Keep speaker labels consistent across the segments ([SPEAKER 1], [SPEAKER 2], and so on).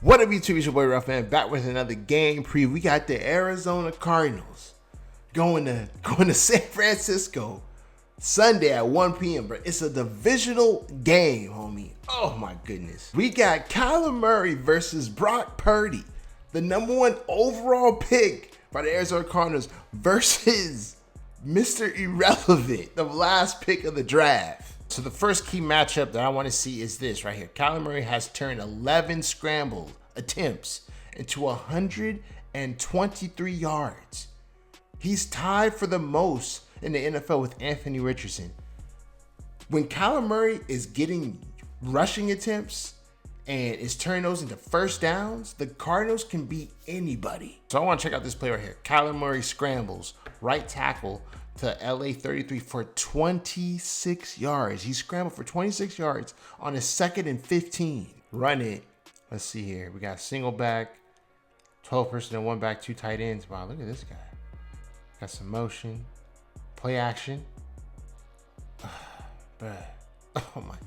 [SPEAKER 1] What up, YouTube? It's your boy Ruffman back with another game preview. We got the Arizona Cardinals going to San Francisco Sunday at 1 p.m. Bro, it's a divisional game, homie. Oh my goodness. We got Kyler Murray versus Brock Purdy, the #1 overall pick by the Arizona Cardinals versus Mr. Irrelevant, the last pick of the draft. So the first key matchup that I want to see is this right here. Kyler Murray has turned 11 scramble attempts into 123 yards. He's tied for the most in the NFL with Anthony Richardson. When Kyler Murray is getting rushing attempts and is turning those into first downs, the Cardinals can beat anybody. So I want to check out this play right here. Kyler Murray scrambles right tackle to LA 33 for 26 yards. He scrambled for 26 yards on his 2nd and 15. Run it. Let's see here. We got single back, 12 personnel, 1 back, 2 tight ends. Wow, look at this guy. Got some motion. Play action. Bruh. Oh my.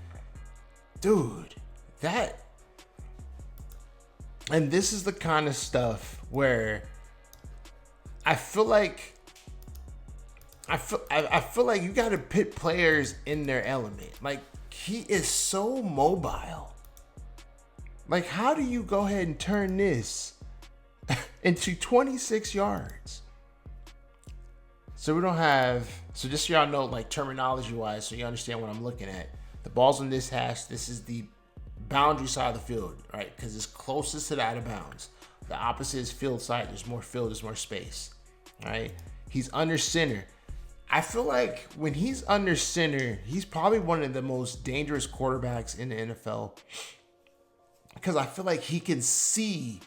[SPEAKER 1] Dude, that. And this is the kind of stuff where I feel like you got to put players in their element. Like, he is so mobile. Like, how do you go ahead and turn this into 26 yards? So we don't have, so just so y'all know, like, terminology wise, so you understand what I'm looking at. The ball's on this hash. This is the boundary side of the field, right? Because it's closest to the out of bounds. The opposite is field side. There's more field, there's more space. All right. He's under center. I feel like when he's under center, he's probably one of the most dangerous quarterbacks in the NFL, because I feel like he can see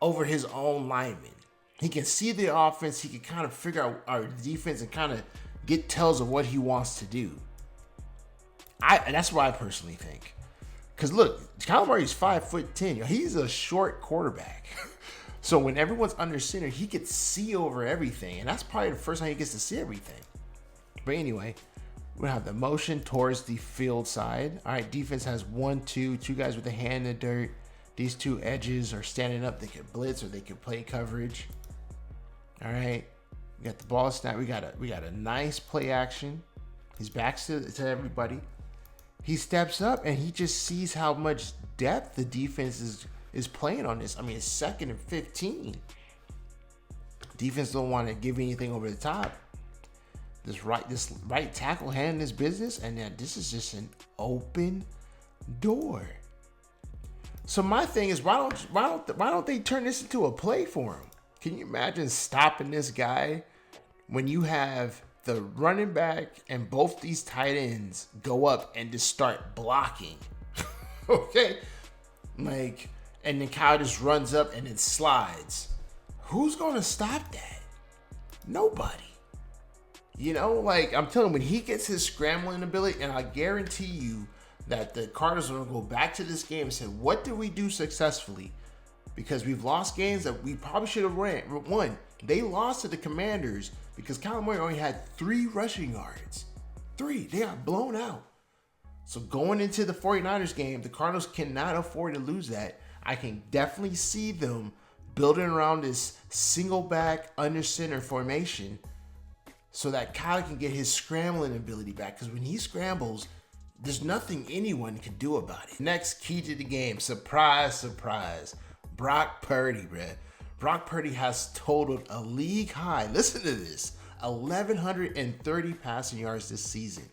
[SPEAKER 1] over his own linemen. He can see the offense. He can kind of figure out our defense and kind of get tells of what he wants to do. And that's what I personally think. Because look, Kyler Murray's 5'10". He's a short quarterback. So when everyone's under center, he could see over everything. And that's probably the first time he gets to see everything. But anyway, we have the motion towards the field side. All right, defense has 2 guys with a hand in the dirt. These 2 edges are standing up. They can blitz or they can play coverage. All right, we got the ball snap. We got a nice play action. He's back to everybody. He steps up and he just sees how much depth the defense is playing on this. I mean, it's 2nd and 15. Defense don't want to give anything over the top. This right tackle handling his business, and then this is just an open door. So my thing is, why don't they turn this into a play for him? Can you imagine stopping this guy when you have the running back and both these tight ends go up and just start blocking? Okay, like. And then Kyle just runs up and then slides. Who's going to stop that? Nobody. You know, like, I'm telling you, when he gets his scrambling ability, and I guarantee you that the Cardinals are going to go back to this game and say, what did we do successfully? Because we've lost games that we probably should have won. They lost to the Commanders because Kyler Murray only had 3 rushing yards. 3. They got blown out. So going into the 49ers game, the Cardinals cannot afford to lose that. I can definitely see them building around this single back under center formation so that Kyle can get his scrambling ability back. Because when he scrambles, there's nothing anyone can do about it. Next key to the game, surprise, surprise, Brock Purdy, bruh. Brock Purdy has totaled a league high, listen to this, 1,130 passing yards this season.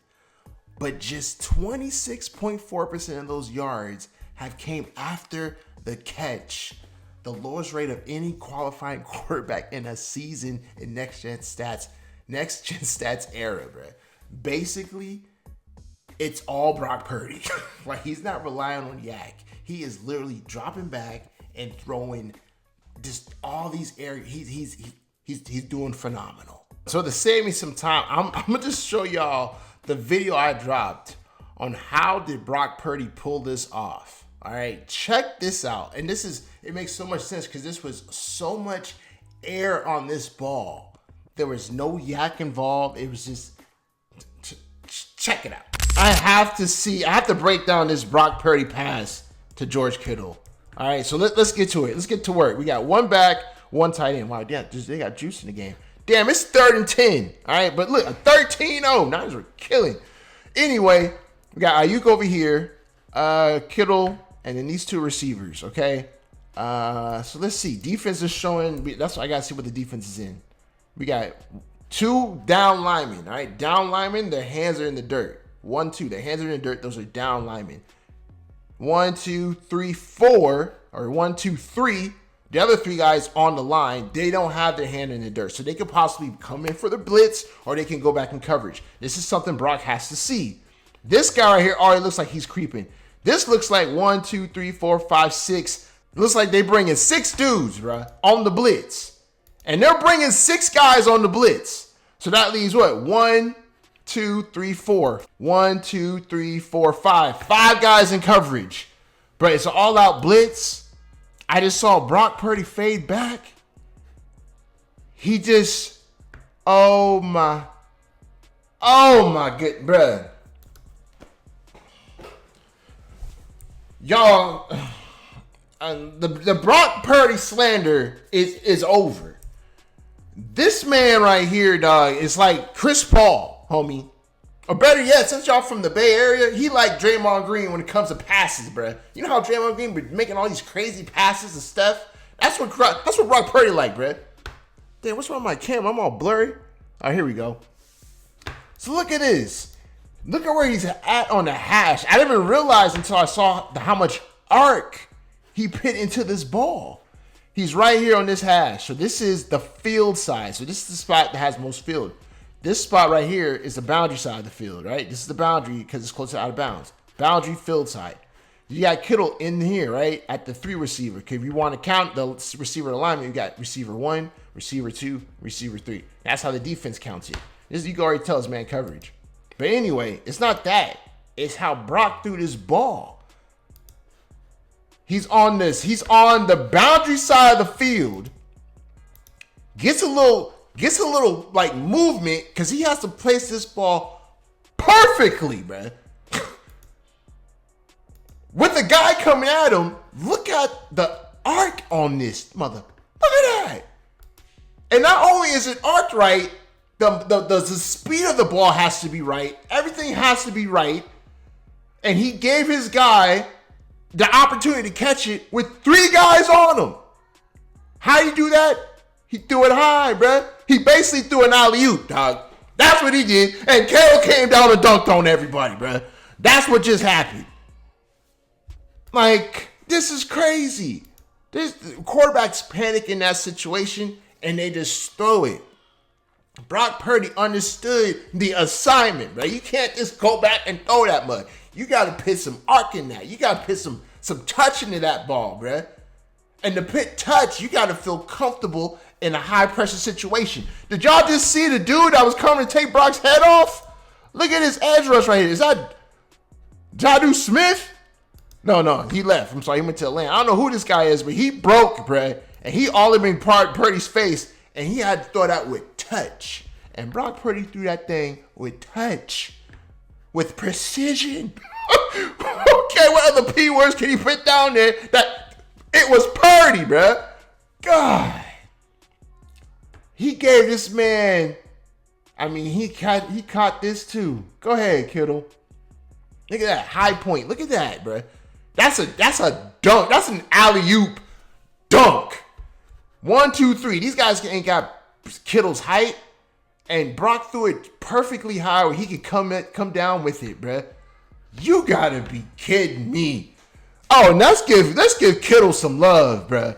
[SPEAKER 1] But just 26.4% of those yards have came after the catch, the lowest rate of any qualifying quarterback in a season in next gen stats era, bro. Basically, it's all Brock Purdy. Like, he's not relying on Yak. He is literally dropping back and throwing just all these areas. He's doing phenomenal. So to save me some time, I'm gonna just show y'all the video I dropped on how did Brock Purdy pull this off. All right, check this out. And it makes so much sense because this was so much air on this ball. There was no yak involved. It was just, check it out. I have to break down this Brock Purdy pass to George Kittle. All right, so let's get to it. Let's get to work. We got one back, one tight end. Wow, damn, they got juice in the game. Damn, it's 3rd and 10. All right, but look, a 13-0. Niners were killing. Anyway, we got Ayuk over here, Kittle, and then these two receivers, okay? So let's see. Defense is showing. That's why I got to see what the defense is in. We got 2 down linemen, all right? Down linemen, their hands are in the dirt. 1, 2, their hands are in the dirt. Those are down linemen. 1, 2, 3, 4, or 1, 2, 3. The other 3 guys on the line, they don't have their hand in the dirt. So they could possibly come in for the blitz or they can go back in coverage. This is something Brock has to see. This guy right here already looks like he's creeping. This looks like 1, 2, 3, 4, 5, 6. It looks like they bringing 6 dudes, bro, on the blitz. And they're bringing 6 guys on the blitz. So that leaves what? 1, 2, 3, 4. 1, 2, 3, 4, 5. 5 guys in coverage. But it's an all-out blitz. I just saw Brock Purdy fade back. He just, oh my good, bruh. Y'all, the Brock Purdy slander is over. This man right here, dog, is like Chris Paul, homie. Or better yet, since y'all from the Bay Area, he like Draymond Green when it comes to passes, bruh. You know how Draymond Green be making all these crazy passes and stuff? That's what Brock Purdy like, bruh. Damn, what's wrong with my camera? I'm all blurry. All right, here we go. So look at this. Look at where he's at on the hash. I didn't even realize until I saw how much arc he put into this ball. He's right here on this hash. So this is the field side. So this is the spot that has most field. This spot right here is the boundary side of the field, right? This is the boundary because it's closer out of bounds. Boundary field side. You got Kittle in here, right? At the 3 receiver. Okay, if you want to count the receiver alignment, you got receiver 1, receiver 2, receiver 3. That's how the defense counts it. This you can already tell is man coverage. But anyway, it's not that. It's how Brock threw this ball. He's on the boundary side of the field. Gets a little like movement because he has to place this ball perfectly, man. With the guy coming at him, look at the arc on this mother. Look at that. And not only is it arced right, the speed of the ball has to be right. Everything has to be right. And he gave his guy the opportunity to catch it with 3 guys on him. How do you do that? He threw it high, bruh. He basically threw an alley-oop, dog. That's what he did. And Kittle came down and dunked on everybody, bruh. That's what just happened. Like, this is crazy. This quarterbacks panic in that situation, and they just throw it. Brock Purdy understood the assignment, right? You can't just go back and throw that much. You got to put some arc in that. You got to put some touch into that ball, bruh. And to put touch, you got to feel comfortable in a high-pressure situation. Did y'all just see the dude that was coming to take Brock's head off? Look at his edge rush right here. Is that Jadu Smith? No, he left. I'm sorry, he went to Atlanta. I don't know who this guy is, but he broke, bruh. And he all up in Purdy's face, and he had to throw that with touch. And Brock Purdy threw that thing with touch. With precision. Okay, what other P words can you put down there? That it was Purdy, bruh. God. He gave this man, I mean, he caught this too. Go ahead, Kittle. Look at that high point. Look at that, bruh. That's a dunk. That's an alley-oop dunk. 1, 2, 3. These guys ain't got Kittle's height. And Brock threw it perfectly high where he could come down with it, bruh. You gotta be kidding me. Oh, and let's give Kittle some love, bruh.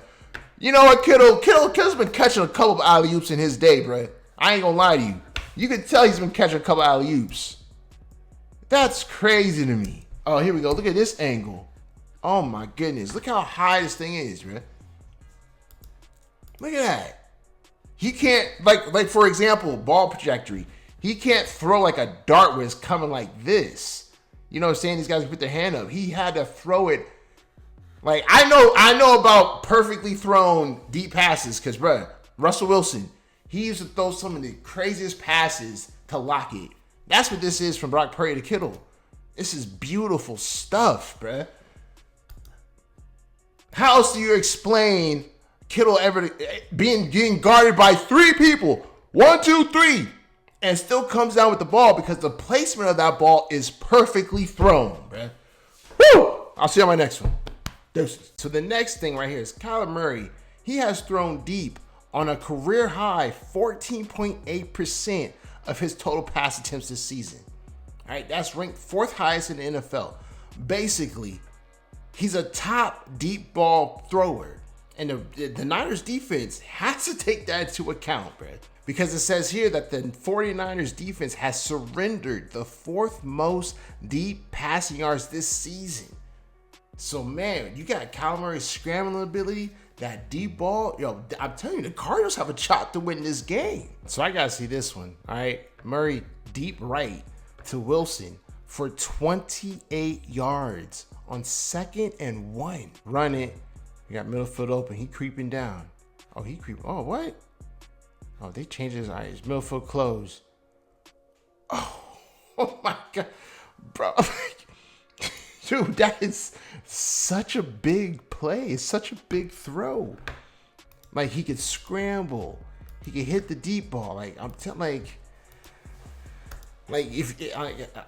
[SPEAKER 1] You know what, Kittle's been catching a couple of alley-oops in his day, bruh. I ain't gonna lie to you. You can tell he's been catching a couple of alley-oops. That's crazy to me. Oh, here we go. Look at this angle. Oh my goodness. Look how high this thing is, bruh. Look at that. He can't, like for example, ball trajectory. He can't throw like a dart where it's coming like this. You know what I'm saying? These guys put their hand up. He had to throw it. Like, I know about perfectly thrown deep passes because, bruh, Russell Wilson, he used to throw some of the craziest passes to lock it. That's what this is from Brock Purdy to Kittle. This is beautiful stuff, bruh. How else do you explain Kittle ever getting guarded by 3 people? 1, 2, 3. And still comes down with the ball because the placement of that ball is perfectly thrown, bruh. Woo! I'll see you on my next one. Deuces. So the next thing right here is Kyler Murray. He has thrown deep on a career high 14.8% of his total pass attempts this season. All right, that's ranked 4th highest in the NFL. Basically, he's a top deep ball thrower. And the Niners defense has to take that into account, bro. Because it says here that the 49ers defense has surrendered the 4th most deep passing yards this season. So, man, you got Kyler Murray's scrambling ability, that deep ball. Yo, I'm telling you, the Cardinals have a shot to win this game. So I got to see this one, all right? Murray deep right to Wilson for 28 yards on 2nd and 1. Run it. We got middle field open. He creeping down. Oh, he creeping. Oh, what? Oh, they changed his eyes. Middle field closed. Oh my God. Bro. Dude, that is such a big play. It's such a big throw. Like, he could scramble. He could hit the deep ball. Like, I'm telling, like if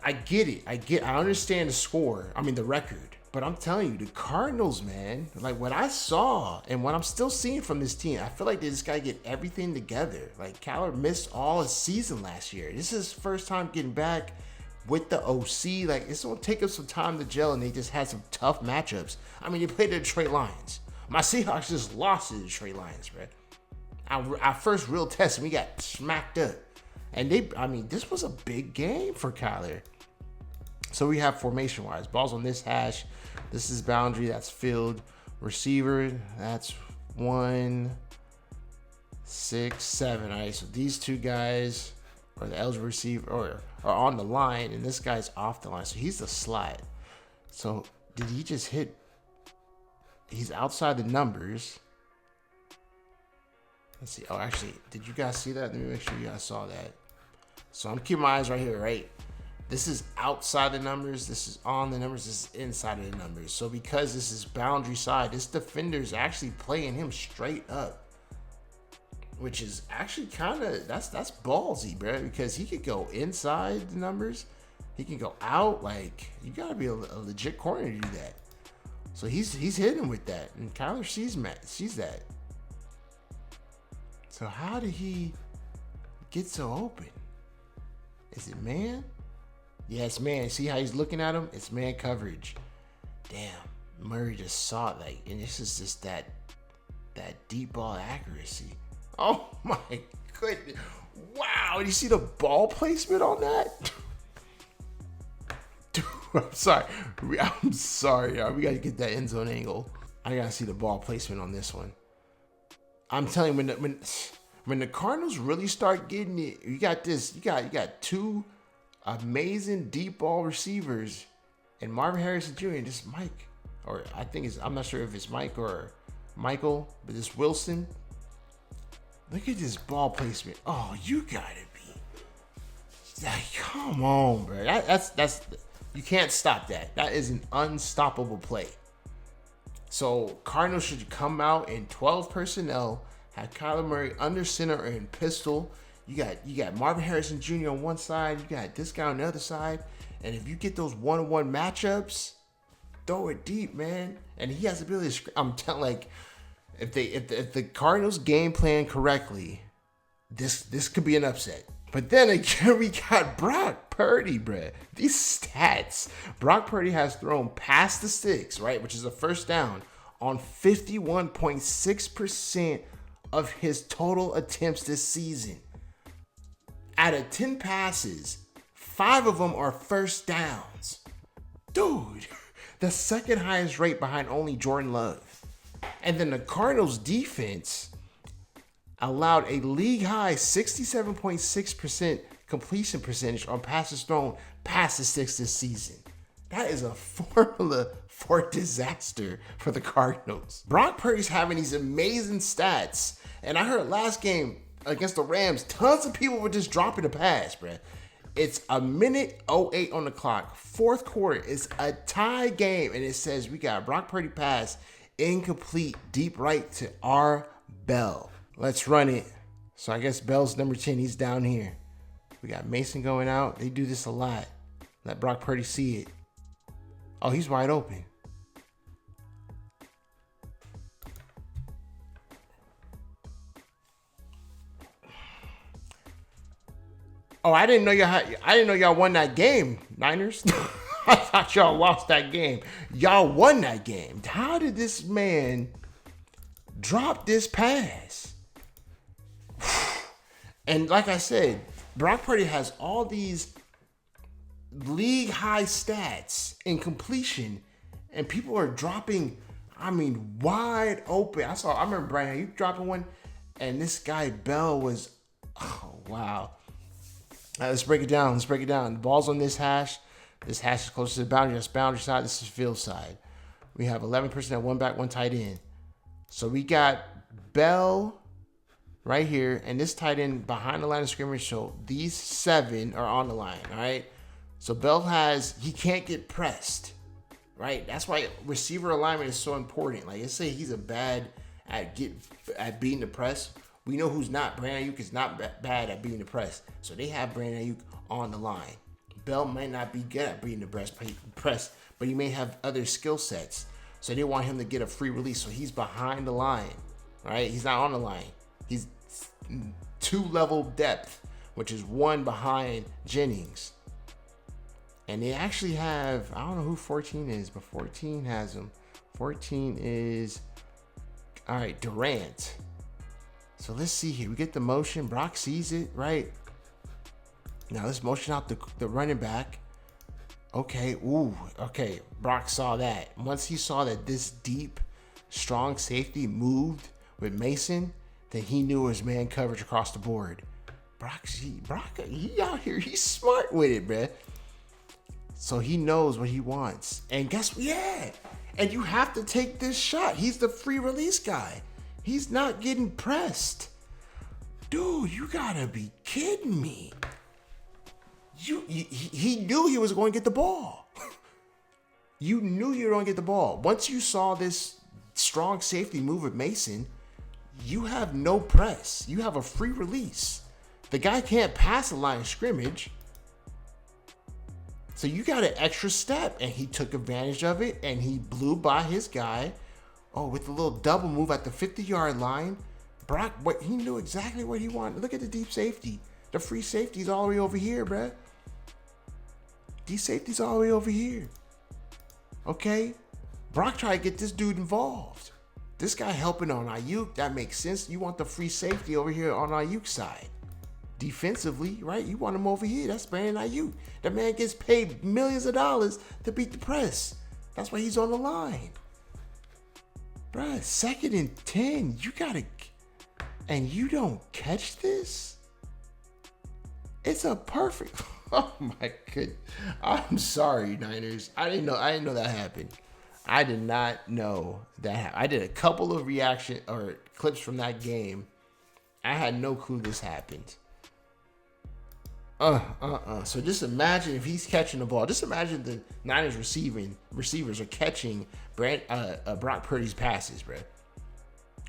[SPEAKER 1] I get it. I understand the score. I mean, the record. But I'm telling you, the Cardinals, man, like what I saw and what I'm still seeing from this team, I feel like they just got to get everything together. Like, Kyler missed all his season last year. This is his first time getting back with the OC. Like, it's going to take us some time to gel, and they just had some tough matchups. I mean, they played the Detroit Lions. My Seahawks just lost to the Detroit Lions, bro. Our first real test, and we got smacked up. And this was a big game for Kyler. So we have formation-wise. Balls on this hash. This is boundary. That's field. Receiver. That's 1, 6, 7. All right, so these 2 guys are the eligible receiver or are on the line, and this guy's off the line. So he's the slot. So did he just hit? He's outside the numbers. Let's see. Oh, actually, did you guys see that? Let me make sure you guys saw that. So I'm keeping my eyes right here, right? This is outside the numbers. This is on the numbers. This is inside of the numbers. So because this is boundary side, this defender is actually playing him straight up, which is actually kind of that's ballsy, bro. Because he could go inside the numbers, he can go out. Like, you gotta be a legit corner to do that. So he's hitting with that, and Kyler sees that. So how did he get so open? Is it man? Yeah, it's man. See how he's looking at him? It's man coverage. Damn, Murray just saw it. Like, and this is just that deep ball accuracy. Oh my goodness! Wow, you see the ball placement on that? Dude, I'm sorry. Y'all. We gotta get that end zone angle. I gotta see the ball placement on this one. I'm telling you, when the Cardinals really start getting it, you got 2 amazing deep ball receivers, and Marvin Harrison Jr. and this Mike, or I'm not sure if it's Mike or Michael, but this Wilson. Look at this ball placement. Oh, you gotta be. Like, come on, bro. That's you can't stop that. That is an unstoppable play. So Cardinals should come out in 12 personnel, have Kyler Murray under center or in pistol. You got Marvin Harrison Jr. on one side. You got this guy on the other side. And if you get those 1-on-1 matchups, throw it deep, man. And he has the ability to. I'm telling, like, if the Cardinals game plan correctly, this could be an upset. But then again, we got Brock Purdy, bruh. These stats. Brock Purdy has thrown past the sticks, right, which is a first down, on 51.6% of his total attempts this season. Out of 10 passes, 5 of them are first downs. Dude, the second highest rate behind only Jordan Love. And then the Cardinals defense allowed a league high 67.6% completion percentage on passes thrown past the sticks this season. That is a formula for disaster for the Cardinals. Brock Purdy's having these amazing stats. And I heard last game against the Rams, tons of people were just dropping the pass, bruh. It's a minute 08 on the clock. Fourth quarter is a tie game, and it says we got Brock Purdy pass incomplete deep right to R. Bell. Let's run it. So I guess Bell's number 10. He's down here. We got Mason going out. They do this a lot. Let Brock Purdy see it. Oh, he's wide open. Oh, I didn't know y'all won that game, Niners. I thought y'all lost that game. Y'all won that game. How did this man drop this pass? And like I said, Brock Purdy has all these league high stats in completion, and people are dropping, wide open. I remember Brian, you dropping one, and this guy Bell was, oh wow. Let's break it down. The ball's on this hash. This hash is close to the boundary. That's boundary side. This is field side. We have 11 personnel, one back, one tight end. So we got Bell right here, and this tight end behind the line of scrimmage. So these 7 are on the line, all right? So Bell he can't get pressed, right? That's why receiver alignment is so important. Like, let's say he's bad at beating the press. We know who's not. Brandon Ayuk is not bad at beating the press. So they have Brandon Ayuk on the line. Bell might not be good at beating the press, but he may have other skill sets. So they want him to get a free release. So he's behind the line, right? He's not on the line. He's 2-level depth, which is 1 behind Jennings. And they actually have, I don't know who 14 is, but 14 has him. 14 is, all right, Durant. So let's see here. We get the motion. Brock sees it, right? Now let's motion out the running back. Okay, okay. Brock saw that. Once he saw that this deep, strong safety moved with Mason, then he knew it was man coverage across the board. Brock, he out here. He's smart with it, man. So he knows what he wants. And guess what? Yeah. And you have to take this shot. He's the free release guy. He's not getting pressed. Dude, you gotta be kidding me. He knew he was going to get the ball. You knew you were going to get the ball. Once you saw this strong safety move with Mason, you have no press. You have a free release. The guy can't pass the line of scrimmage. So you got an extra step, and he took advantage of it, and he blew by his guy. Oh, with a little double move at the 50-yard line. Brock, he knew exactly what he wanted. Look at the deep safety. The free safety's all the way over here, bruh. Deep safety's all the way over here. Okay? Brock tried to get this dude involved. This guy helping on Ayuk, that makes sense. You want the free safety over here on Ayuk's side. Defensively, right? You want him over here. That's Brandon Ayuk. That man gets paid millions of dollars to beat the press. That's why he's on the line. Bruh, 2nd and 10. You gotta, and you don't catch this? It's a perfect, oh my goodness. I'm sorry, Niners. I didn't know that happened. I did not know that happened. I did a couple of reaction or clips from that game. I had no clue this happened. So just imagine if he's catching the ball. Just imagine the Niners receivers are catching Brock Purdy's passes, bro.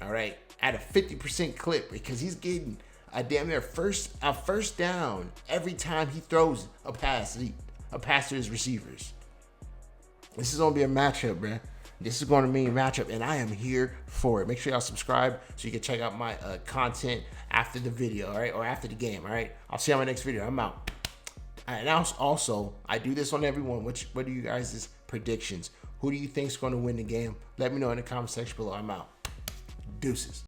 [SPEAKER 1] All right, at a 50% clip, because he's getting a damn near first down every time he throws a pass to his receivers. This is gonna be a matchup, bro. This is going to mean a matchup, and I am here for it. Make sure y'all subscribe so you can check out my content after the video, all right, or after the game, all right? I'll see you on my next video. I'm out. And also, I do this on everyone. What are you guys' predictions? Who do you think is going to win the game? Let me know in the comment section below. I'm out. Deuces.